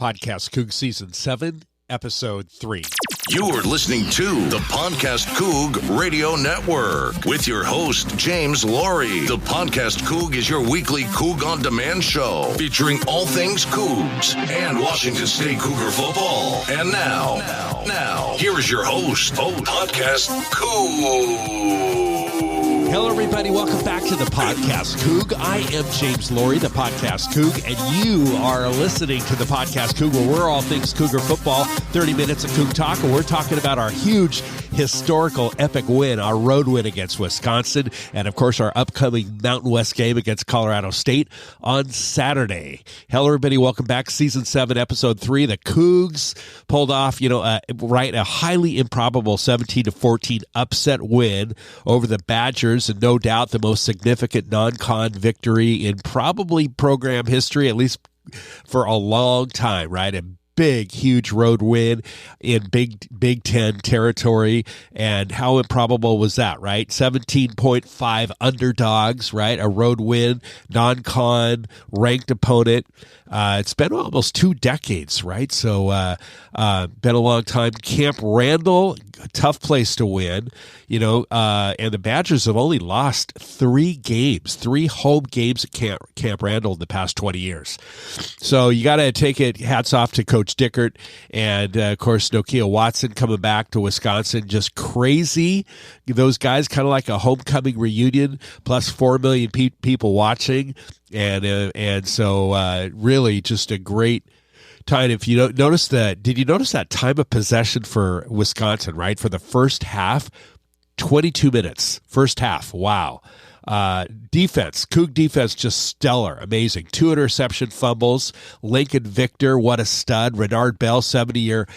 PodcastCoug Season 7, Episode 3. You're listening to the PodcastCoug Radio Network with your host, James Laurie. The PodcastCoug is your weekly Coug on Demand show featuring all things Cougs and Washington State Cougar football. And now, here is your host, PodcastCoug. Hello, everybody. Welcome back to the PodcastCoug. I am James Laurie, the PodcastCoug, and you are listening to the PodcastCoug, where we're all things Cougar football. 30 minutes of Coug talk, and we're talking about our huge, historical, epic win, our road win against Wisconsin, and of course our upcoming Mountain West game against Colorado State on Saturday. Hello, everybody. Welcome back. Season 7, Episode 3. The Cougs pulled off, a highly improbable 17-14 upset win over the Badgers, and no doubt the most significant non-con victory in probably program history, at least for a long time, right? A big, huge road win in Big Ten territory. And how improbable was that, right? 17.5 underdogs, right? A road win, non-con, ranked opponent. It's been almost 2 decades, right? So been a long time. Camp Randall, a tough place to win, and the Badgers have only lost 3 home games at Camp Randall in the past 20 years. So you got to take it, hats off to Coach Dickert, and of course Nokia Watson coming back to Wisconsin, just crazy. Those guys kind of like a homecoming reunion, plus 4 million people watching, and so really just a great time. If you don't notice that, did you notice that time of possession for Wisconsin, right? For the first half, 22 minutes. First half, wow. Defense, Coug defense, just stellar, amazing. 2 interception fumbles. Lincoln Victor, what a stud. Renard Bell, 70-yard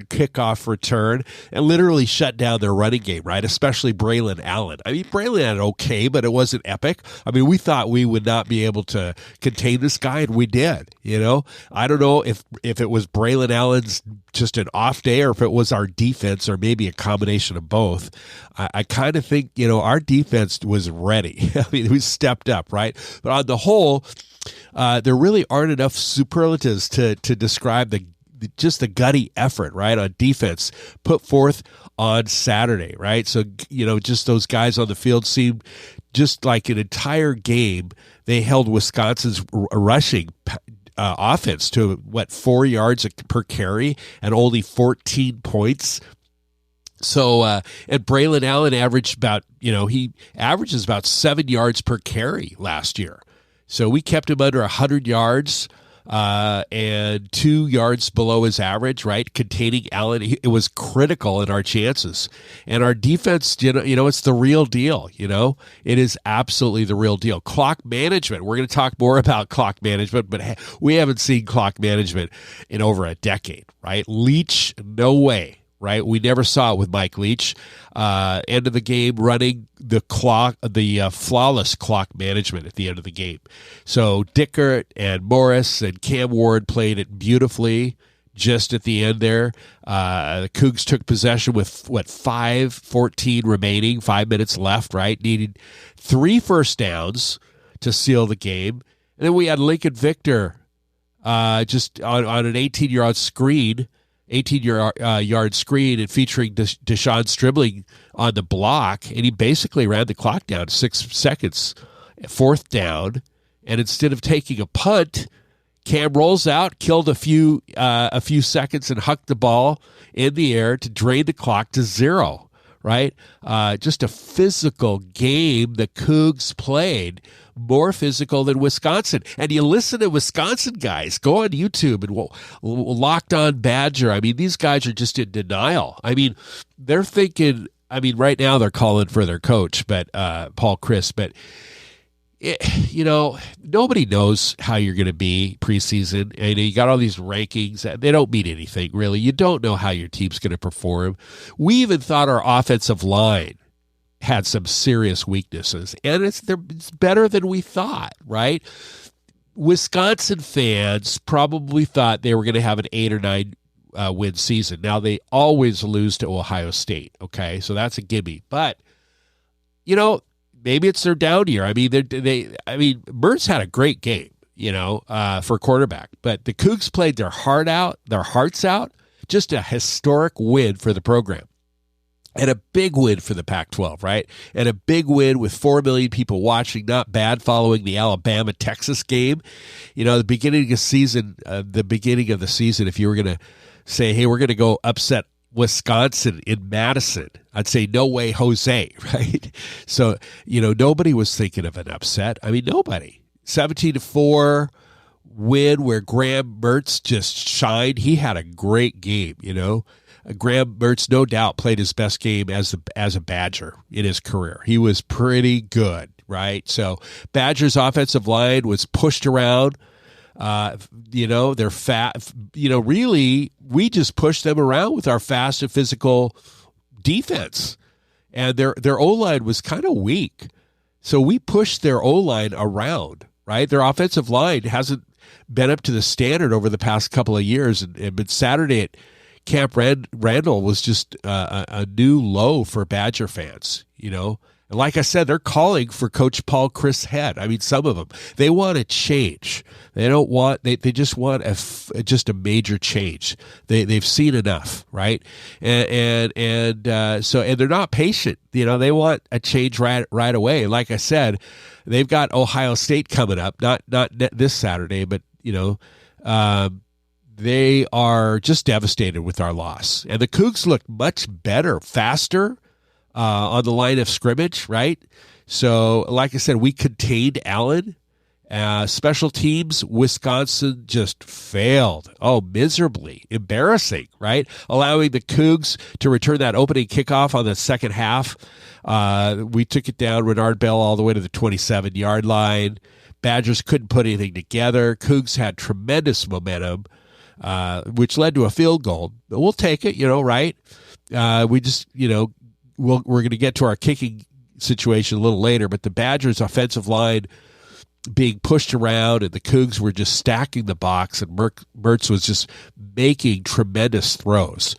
kickoff return, and literally shut down their running game, right? Especially Braylon Allen. I mean, Braylon had okay, but it wasn't epic. I mean, we thought we would not be able to contain this guy, and we did. I don't know if it was Braylon Allen's just an off day, or if it was our defense, or maybe a combination of both. I kind of think, our defense was ready. I mean, we stepped up, right? But on the whole, there really aren't enough superlatives to describe the gutty effort, right, on defense put forth on Saturday, right? So, just those guys on the field seemed just like an entire game. They held Wisconsin's rushing offense to 4 yards per carry and only 14 points. So, and Braylon Allen averaged he averages about 7 yards per carry last year. So we kept him under 100 yards, and 2 yards below his average, right? Containing Allen. It was critical in our chances. And our defense, it's the real deal, It is absolutely the real deal. Clock management. We're going to talk more about clock management, but we haven't seen clock management in over a decade, right? Leach, no way. Right, we never saw it with Mike Leach. End of the game, running the clock, the flawless clock management at the end of the game. So Dickert and Morris and Cam Ward played it beautifully. Just at the end there, the Cougs took possession with 5:14 remaining, 5 minutes left. Right, needed 3 first downs to seal the game, and then we had Lincoln Victor just on an 18-yard screen. 18-yard screen and featuring Deshaun Stribling on the block, and he basically ran the clock down 6 seconds, 4th down, and instead of taking a punt, Cam rolls out, killed a few seconds, and hucked the ball in the air to drain the clock to 0, right? Just a physical game the Cougs played, more physical than Wisconsin. And you listen to Wisconsin guys, go on YouTube and Locked On Badger. I mean, these guys are just in denial. I mean, they're thinking, right now they're calling for their coach, but Paul Chris, but nobody knows how you're going to be preseason. And you got all these rankings. They don't mean anything, really. You don't know how your team's going to perform. We even thought our offensive line had some serious weaknesses, and it's better than we thought, right? Wisconsin fans probably thought they were going to have an 8 or 9 win season. Now, they always lose to Ohio State, okay? So that's a gimme. But, maybe it's their down year. Mertz had a great game. for quarterback. But the Cougs played their hearts out. Just a historic win for the program. And a big win for the Pac-12, right? And a big win with 4 million people watching. Not bad following the Alabama-Texas game. The beginning of the season, if you were going to say, hey, we're going to go upset Wisconsin in Madison, I'd say, no way, Jose, right? So, nobody was thinking of an upset. I mean, nobody. 17-4 win where Graham Mertz just shined. He had a great game, Graham Mertz, no doubt, played his best game as a Badger in his career. He was pretty good, right? So Badgers' offensive line was pushed around. They're fat. Really, we just pushed them around with our fast and physical defense, and their O-line was kind of weak. So we pushed their O-line around, right? Their offensive line hasn't been up to the standard over the past couple of years, and Saturday at Camp Randall was just a new low for Badger fans, And like I said, they're calling for Coach Paul Chris Head. I mean, some of them, they want a change. They don't want, they just want just a major change. They've seen enough, right? And they're not patient. They want a change right away. Like I said, they've got Ohio State coming up, not this Saturday, but they are just devastated with our loss. And the Cougs looked much better, faster on the line of scrimmage, right? So, like I said, we contained Allen. Special teams, Wisconsin just failed. Oh, miserably. Embarrassing, right? Allowing the Cougs to return that opening kickoff on the second half. We took it down, Renard Bell, all the way to the 27-yard line. Badgers couldn't put anything together. Cougs had tremendous momentum, which led to a field goal. But we'll take it, right? We just, we're going to get to our kicking situation a little later, but the Badgers' offensive line being pushed around and the Cougs were just stacking the box, and Mertz was just making tremendous throws.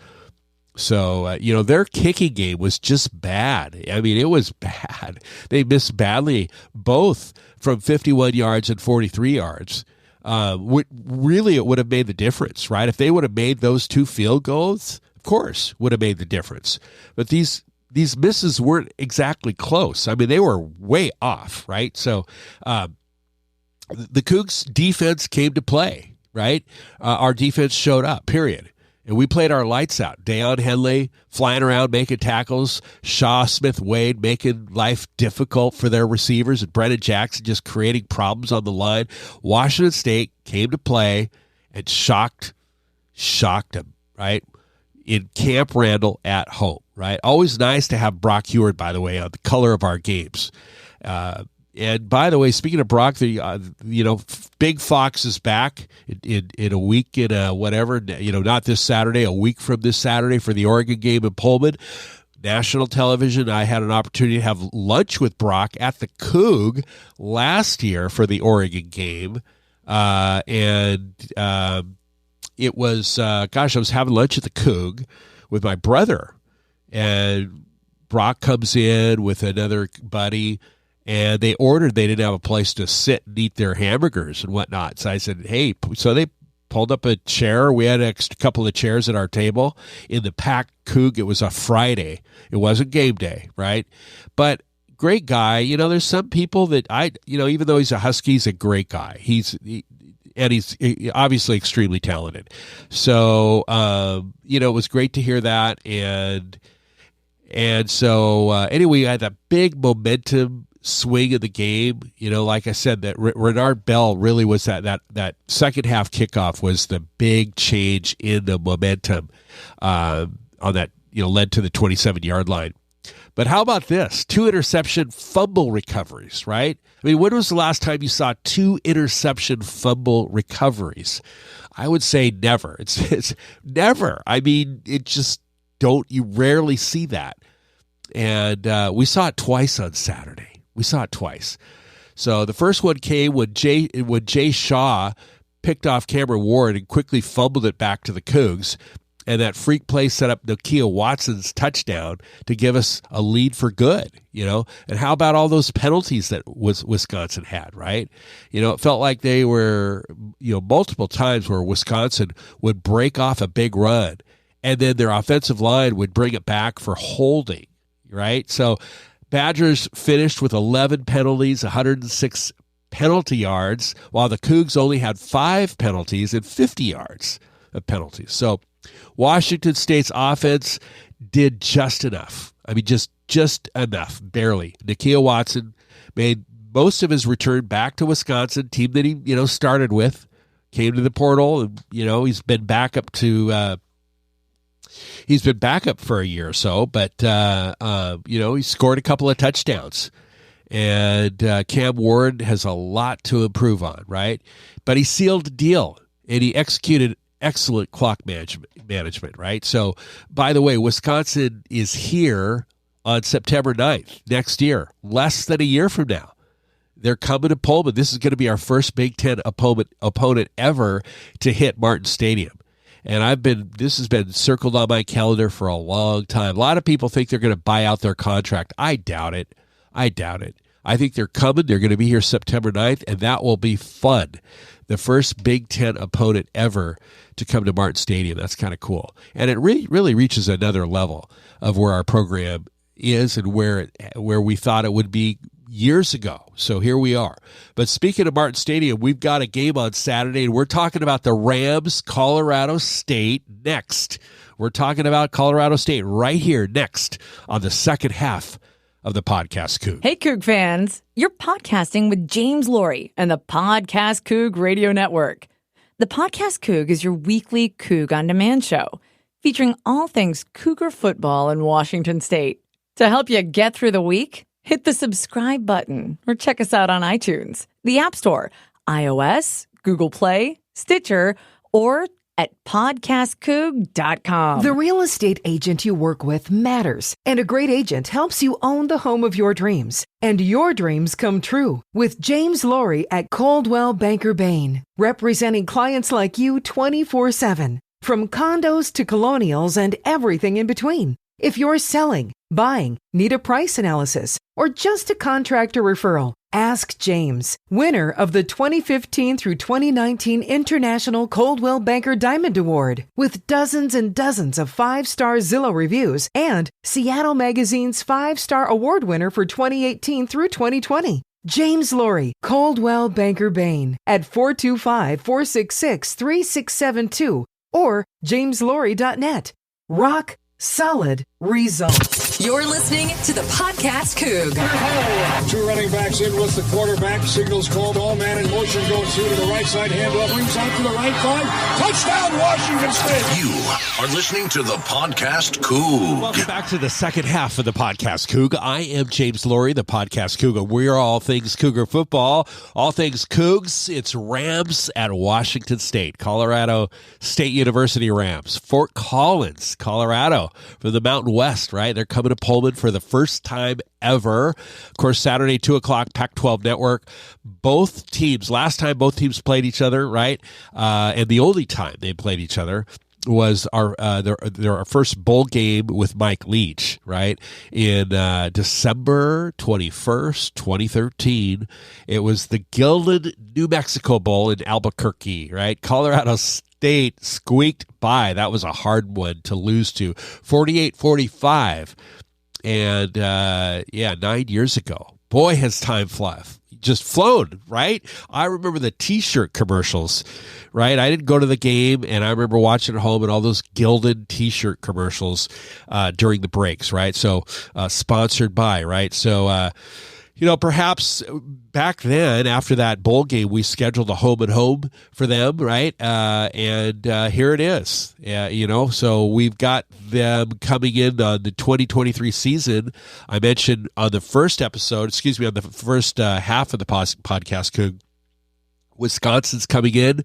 So, their kicking game was just bad. I mean, it was bad. They missed badly, both from 51 yards and 43 yards. Really, it would have made the difference, right? If they would have made those two field goals, of course, would have made the difference. But these misses weren't exactly close. I mean, they were way off, right? So the Cougs' defense came to play, right? Our defense showed up, period. And we played our lights out. Deion Henley flying around making tackles. Shaw, Smith, Wade making life difficult for their receivers. And Brennan Jackson just creating problems on the line. Washington State came to play and shocked them, right? In Camp Randall at home, right? Always nice to have Brock Heward, by the way, on the color of our games. And by the way, speaking of Brock, Big Fox is back in a week, not this Saturday, a week from this Saturday for the Oregon game in Pullman. National television. I had an opportunity to have lunch with Brock at the Coug last year for the Oregon game. It was, I was having lunch at the Coug with my brother, and Brock comes in with another buddy, and they didn't have a place to sit and eat their hamburgers and whatnot. So I said, hey, so they pulled up a chair. We had a couple of chairs at our table in the Pac Coug. It was a Friday. It wasn't game day, right? But great guy. There's some people that even though he's a Husky, he's a great guy. He's obviously extremely talented. So, it was great to hear that. And so, anyway, I had a big momentum swing of the game. Like I said, that Renard Bell really was that second half kickoff was the big change in the momentum on that, led to the 27-yard line. But how about this? 2 interception fumble recoveries, right? I mean, when was the last time you saw 2 interception fumble recoveries? I would say never. It's never. I mean, you rarely see that. And we saw it twice on Saturday. We saw it twice. So the first one came when Jay Shaw picked off Cameron Ward and quickly fumbled it back to the Cougs. And that freak play set up Nakia Watson's touchdown to give us a lead for good, And how about all those penalties that Wisconsin had, right? It felt like they were, multiple times where Wisconsin would break off a big run and then their offensive line would bring it back for holding, right? So Badgers finished with 11 penalties, 106 penalty yards, while the Cougs only had 5 penalties and 50 yards of penalties. So Washington State's offense did just enough. I mean, just enough, barely. Nakia Watson made most of his return back to Wisconsin, team that he, started with, came to the portal, and, he's been back up for a year or so, but, he scored a couple of touchdowns. And Cam Ward has a lot to improve on, right? But he sealed the deal, and he executed excellent clock management, right? So, by the way, Wisconsin is here on September 9th next year, less than a year from now. They're coming to Pullman. This is going to be our first Big Ten opponent ever to hit Martin Stadium. And this has been circled on my calendar for a long time. A lot of people think they're going to buy out their contract. I doubt it. I think they're coming. They're going to be here September 9th, and that will be fun. The first Big Ten opponent ever to come to Martin Stadium. That's kind of cool. And it really reaches another level of where our program is and where we thought it would be years ago. So here we are. But speaking of Martin Stadium, we've got a game on Saturday, and we're talking about the Rams, Colorado State next. We're talking about Colorado State right here next on the second half of the Podcast Coug. Hey, Coug fans. You're podcasting with James Laurie and the PodcastCoug Radio Network. The PodcastCoug is your weekly Coug on Demand show featuring all things Cougar football in Washington State. To help you get through the week, hit the subscribe button or check us out on iTunes, the App Store, iOS, Google Play, Stitcher, or at PodcastCoug.com. The real estate agent you work with matters, and a great agent helps you own the home of your dreams. And your dreams come true with James Laurie at Coldwell Banker Bain, representing clients like you 24/7, from condos to colonials and everything in between. If you're selling, buying, need a price analysis, or just a contractor referral, ask James, winner of the 2015 through 2019 International Coldwell Banker Diamond Award, with dozens and dozens of 5-star Zillow reviews and Seattle Magazine's 5-star award winner for 2018 through 2020. James Laurie, Coldwell Banker Bain, at 425-466-3672 or jameslaurie.net. Rock solid results. You're listening to the Podcast Coug. Two running backs in with the quarterback. Signals called. All man in motion goes through to the right side. Handoff wings out to the right side. Touchdown, Washington State. You are listening to the Podcast Coug. Welcome back to the second half of the Podcast Coug. I am James Laurie, the Podcast Coug. We are all things Cougar football, all things Cougs. It's Rams at Washington State, Colorado State University Rams. Fort Collins, Colorado, from the Mountain West, right? They're coming to Pullman for the first time ever. Of course, Saturday, 2 o'clock, Pac-12 Network. Both teams, last time both teams played each other, right? And the only time they played each other was our first bowl game with Mike Leach, right? In December 21st, 2013. It was the Gildan, New Mexico Bowl in Albuquerque, right? Colorado State squeaked by. That was a hard one to lose to. 48-45. And 9 years ago. Boy, has time just flown, right? I remember the T-shirt commercials, right? I didn't go to the game, and I remember watching at home and all those Gildan T-shirt commercials during the breaks, right? So sponsored by, right? So, perhaps back then, after that bowl game, we scheduled a home and home for them, right? And here it is, so we've got them coming in on the 2023 season. I mentioned on the first episode, on the first half of the podcast, Coug, Wisconsin's coming in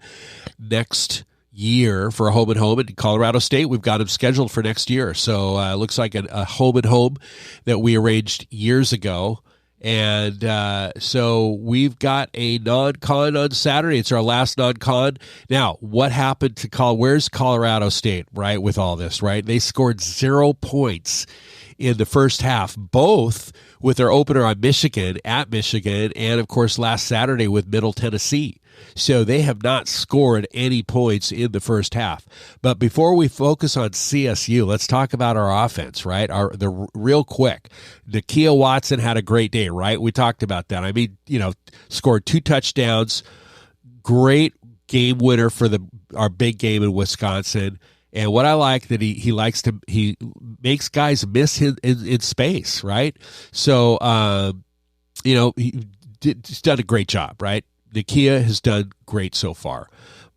next year for a home and home, and Colorado State, we've got them scheduled for next year. So it looks like a home and home that we arranged years ago. And so we've got a non-con on Saturday. It's our last non-con. Now, what happened to where's Colorado State, right, with all this, right? They scored 0 points in the first half, both with their opener on Michigan, at Michigan, and, of course, last Saturday with Middle Tennessee. So they have not scored any points in the first half. But before we focus on CSU, let's talk about our offense, right? Real quick. Nakia Watson had a great day, right? We talked about that. I mean, scored 2 touchdowns. Great game winner for our big game in Wisconsin. And what I like that he makes guys miss in space, right? So, he's done a great job, right? Nakia has done great so far.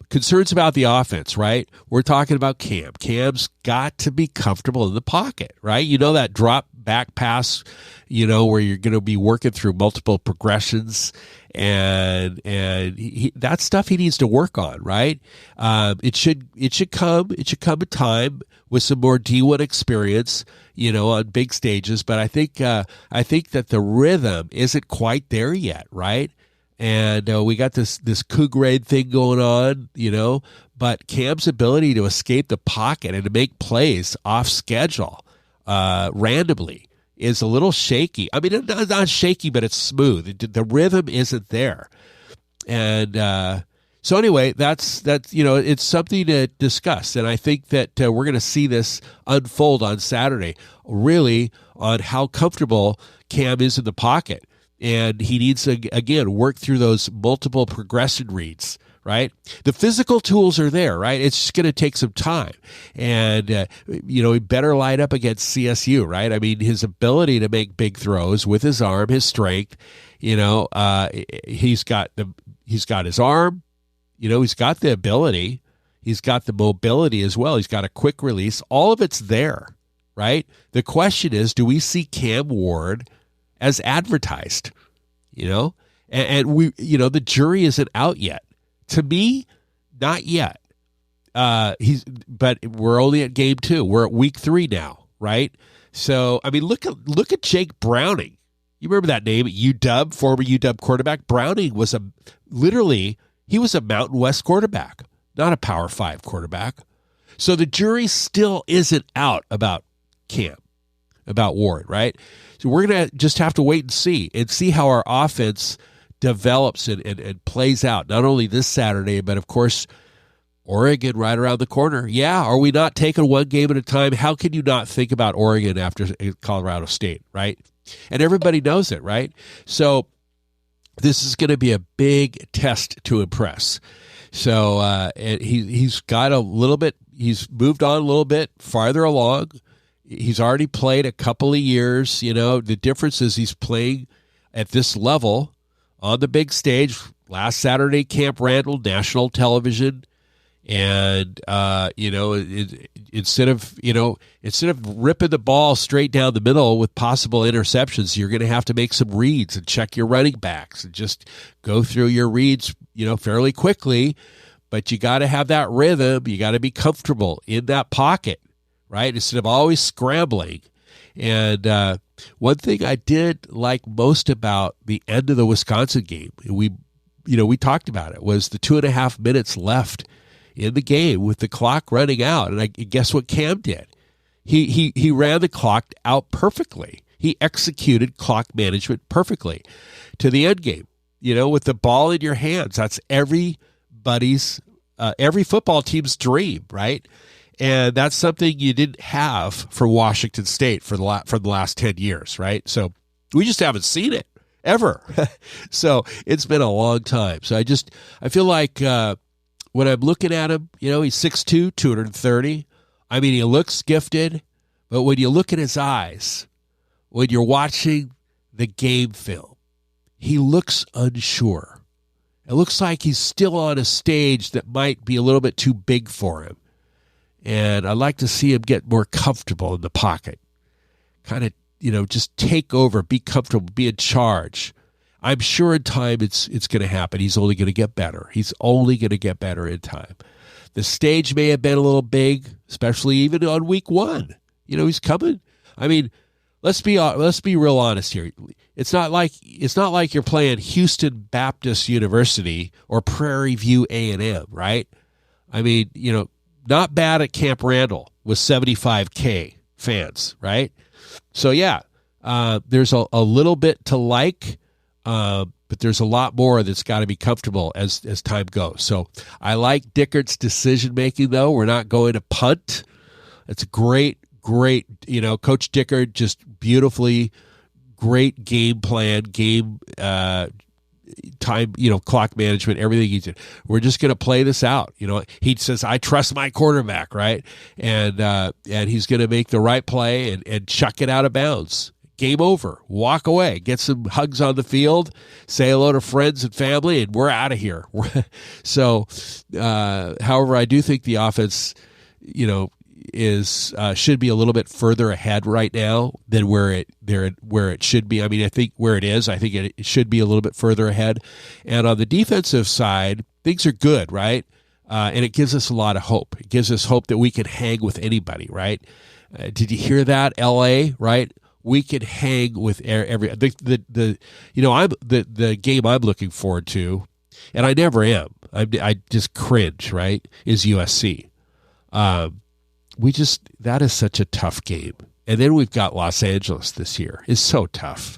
Concerns about the offense, right? We're talking about Cam. Cam's got to be comfortable in the pocket, right? That drop back pass, where you're going to be working through multiple progressions, and that stuff he needs to work on, right? It should come a time with some more D1 experience, on big stages. But I think that the rhythm isn't quite there yet, right? And we got this Coug raid thing going on, but Cam's ability to escape the pocket and to make plays off schedule randomly is a little shaky. I mean, it's not shaky, but it's smooth. The rhythm isn't there. And so anyway, that's it's something to discuss. And I think that we're going to see this unfold on Saturday, really, on how comfortable Cam is in the pocket. And he needs to, again, work through those multiple progression reads, right? The physical tools are there, right? It's just going to take some time. And, he better line up against CSU, right? I mean, his ability to make big throws with his arm, his strength, he's got his arm, he's got the ability, he's got the mobility as well. He's got a quick release. All of it's there, right? The question is, do we see Cam Ward as advertised, and we, the jury isn't out yet. To me, not yet. But we're only at game 2. We're at week 3 now, right? So, I mean, look at Jake Browning. You remember that name at UW, former UW quarterback? Browning was he was a Mountain West quarterback, not a Power 5 quarterback. So the jury still isn't out about Cam, about Ward, right? So we're going to just have to wait and see how our offense develops and plays out, not only this Saturday, but, of course, Oregon right around the corner. Yeah, are we not taking one game at a time? How can you not think about Oregon after Colorado State, right? And everybody knows it, right? So this is going to be a big test to impress. So and he's got he's moved on a little bit farther along. He's already played a couple of years. The difference is he's playing at this level on the big stage. Last Saturday, Camp Randall, national television. And, instead of ripping the ball straight down the middle with possible interceptions, you're going to have to make some reads and check your running backs and just go through your reads, fairly quickly. But you got to have that rhythm. You got to be comfortable in that pocket, right? Instead of always scrambling. And one thing I did like most about the end of the Wisconsin game, we talked about it, was the 2.5 minutes left in the game with the clock running out. And guess what Cam did? He ran the clock out perfectly. He executed clock management perfectly to the end game, with the ball in your hands. That's every football team's dream, right? And that's something you didn't have for Washington State for the last 10 years, right? So we just haven't seen it ever. So it's been a long time. So I feel like when I'm looking at him, he's 6'2", 230. I mean, he looks gifted, but when you look at his eyes, when you're watching the game film, he looks unsure. It looks like he's still on a stage that might be a little bit too big for him. And I'd like to see him get more comfortable in the pocket. Kind of, just take over, be comfortable, be in charge. I'm sure in time it's going to happen. He's only going to get better. He's only going to get better in time. The stage may have been a little big, especially even on week 1. He's coming. I mean, let's be real honest here. It's not like you're playing Houston Baptist University or Prairie View A&M, right? I mean, not bad at Camp Randall with 75K fans, right? So yeah, there's a little bit to like, but there's a lot more that's got to be comfortable as time goes. So I like Dickert's decision making, though. We're not going to punt. It's great. Coach Dickert just beautifully, great game plan, game time, clock management, everything he did. We're just going to play this out. He says, I trust my quarterback, right? And he's going to make the right play and chuck it out of bounds. Game over. Walk away. Get some hugs on the field. Say hello to friends and family, and we're out of here. So, however, I do think the offense, should be a little bit further ahead right now than where it should be. I mean, I think where it is, I think it should be a little bit further ahead. And on the defensive side, things are good, right? And it gives us a lot of hope. It gives us hope that we can hang with anybody, right? Did you hear that, LA? Right? We can hang with every the game I'm looking forward to, and I never am. I just cringe. Right? Is USC. That is such a tough game, and then we've got Los Angeles this year. It's so tough,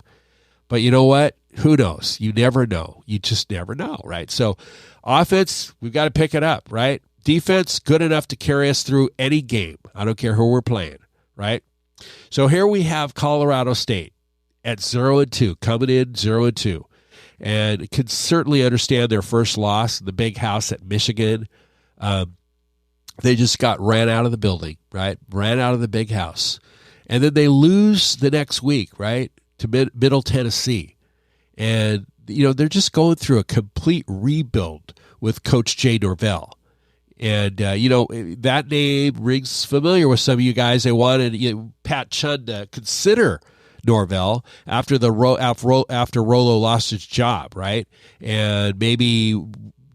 but you know what? Who knows? You never know. You just never know, right? So, offense, we've got to pick it up, right? Defense, good enough to carry us through any game. I don't care who we're playing, right? So here we have Colorado State at 0-2, coming in 0-2, and can certainly understand their first loss in the big house at Michigan. They just got ran out of the building, right? Ran out of the big house. And then they lose the next week, right, to Middle Tennessee. And, they're just going through a complete rebuild with Coach Jay Norvell. And, that name rings familiar with some of you guys. They wanted Pat Chun to consider Norvell after Rolo lost his job, right? And maybe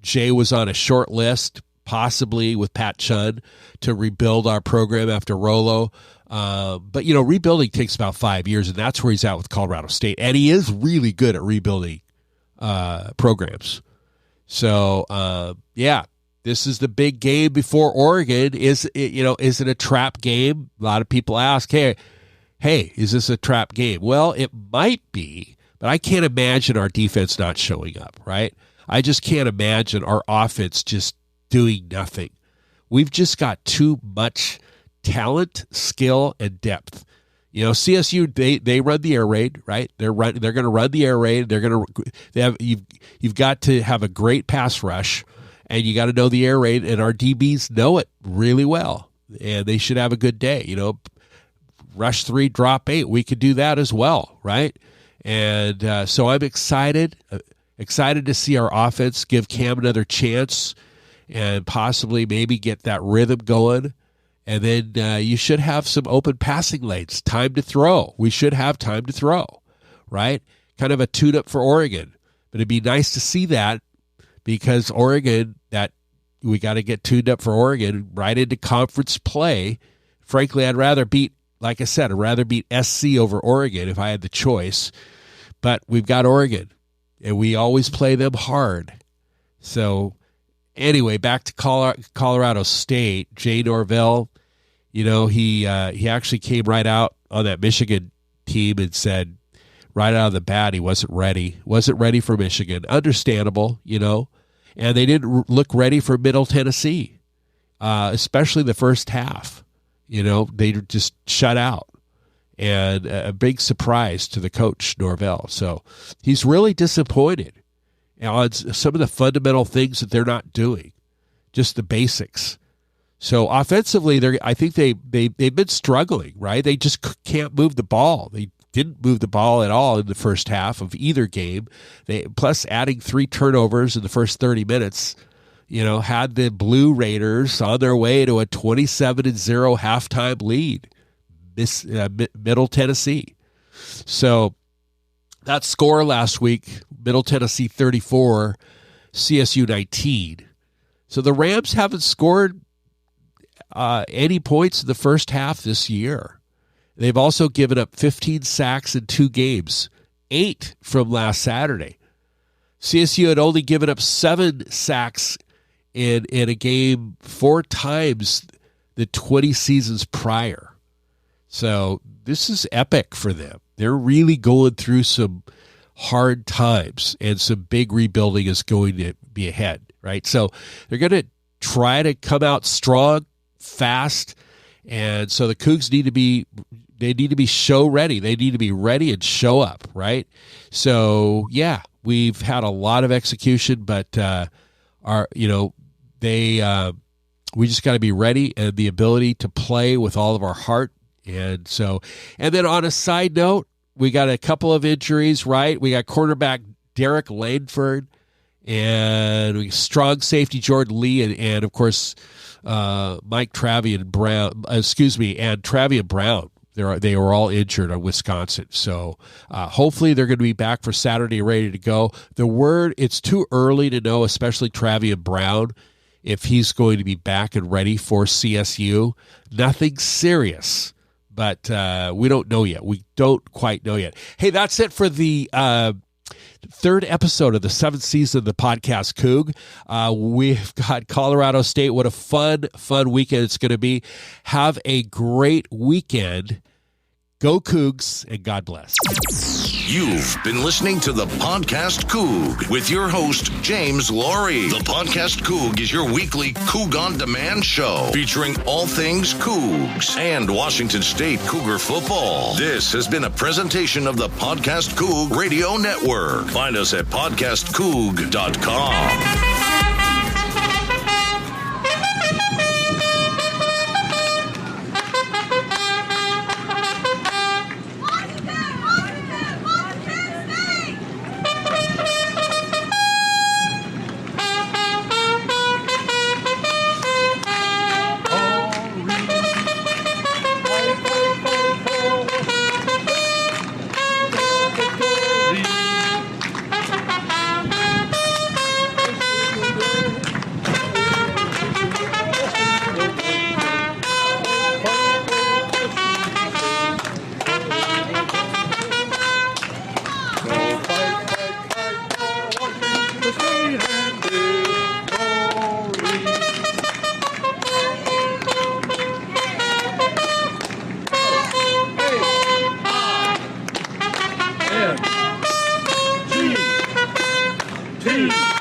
Jay was on a short list, possibly with Pat Chun, to rebuild our program after Rolo. But, rebuilding takes about 5 years, and that's where he's at with Colorado State. And he is really good at rebuilding programs. So, yeah. This is the big game before Oregon. Is it a trap game? A lot of people ask, hey, is this a trap game? Well, it might be, but I can't imagine our defense not showing up, right? I just can't imagine our offense just doing nothing. We've just got too much talent, skill, and depth. CSU, they run the air raid, right? They're going to run the air raid. You've got to have a great pass rush. And you got to know the air raid, and our DBs know it really well, and they should have a good day. Rush 3, drop 8. We could do that as well, right? And so I'm excited to see our offense give Cam another chance and possibly maybe get that rhythm going. And then you should have some open passing lanes, time to throw. We should have time to throw, right? Kind of a tune-up for Oregon. But it'd be nice to see that, because Oregon, that we got to get tuned up for Oregon right into conference play. Frankly, I'd rather beat SC over Oregon if I had the choice. But we've got Oregon, and we always play them hard. So anyway, back to Colorado State. Jay Norvell, he actually came right out on that Michigan team and said, right out of the bat, he wasn't ready for Michigan. Understandable, and they didn't look ready for Middle Tennessee, especially the first half. They just shut out, and a big surprise to the coach, Norvell. So he's really disappointed on some of the fundamental things that they're not doing, just the basics. So offensively, I think they've been struggling, right? They just can't move the ball. They didn't move the ball at all in the first half of either game. Plus adding 3 turnovers in the first 30 minutes, had the Blue Raiders on their way to a 27-0 halftime lead, Middle Tennessee. So that score last week, Middle Tennessee 34, CSU 19. So the Rams haven't scored any points in the first half this year. They've also given up 15 sacks in 2 games, 8 from last Saturday. CSU had only given up 7 sacks in a game 4 times the 20 seasons prior. So this is epic for them. They're really going through some hard times, and some big rebuilding is going to be ahead, right? So they're going to try to come out strong, fast, and so the Cougs need to be show ready. They need to be ready and show up, right? So yeah, we've had a lot of execution, but we just got to be ready and the ability to play with all of our heart. And then on a side note, we got a couple of injuries, right? We got quarterback Derek Langford and strong safety Jordan Lee and of course Mike Travian Brown. And Travian Brown. They were all injured on Wisconsin. So hopefully they're going to be back for Saturday, ready to go. It's too early to know, especially Travian Brown, if he's going to be back and ready for CSU. Nothing serious. But we don't know yet. We don't quite know yet. Hey, that's it for the 3rd episode of the 7th season of the Podcast Coug. We've got Colorado State. What a fun weekend it's going to be. Have a great weekend. Go Cougs, and God bless. You've been listening to the Podcast Coug with your host, James Laurie. The Podcast Coug is your weekly Coug on Demand show featuring all things Cougs and Washington State Cougar football. This has been a presentation of the Podcast Coug Radio Network. Find us at podcastcoug.com. T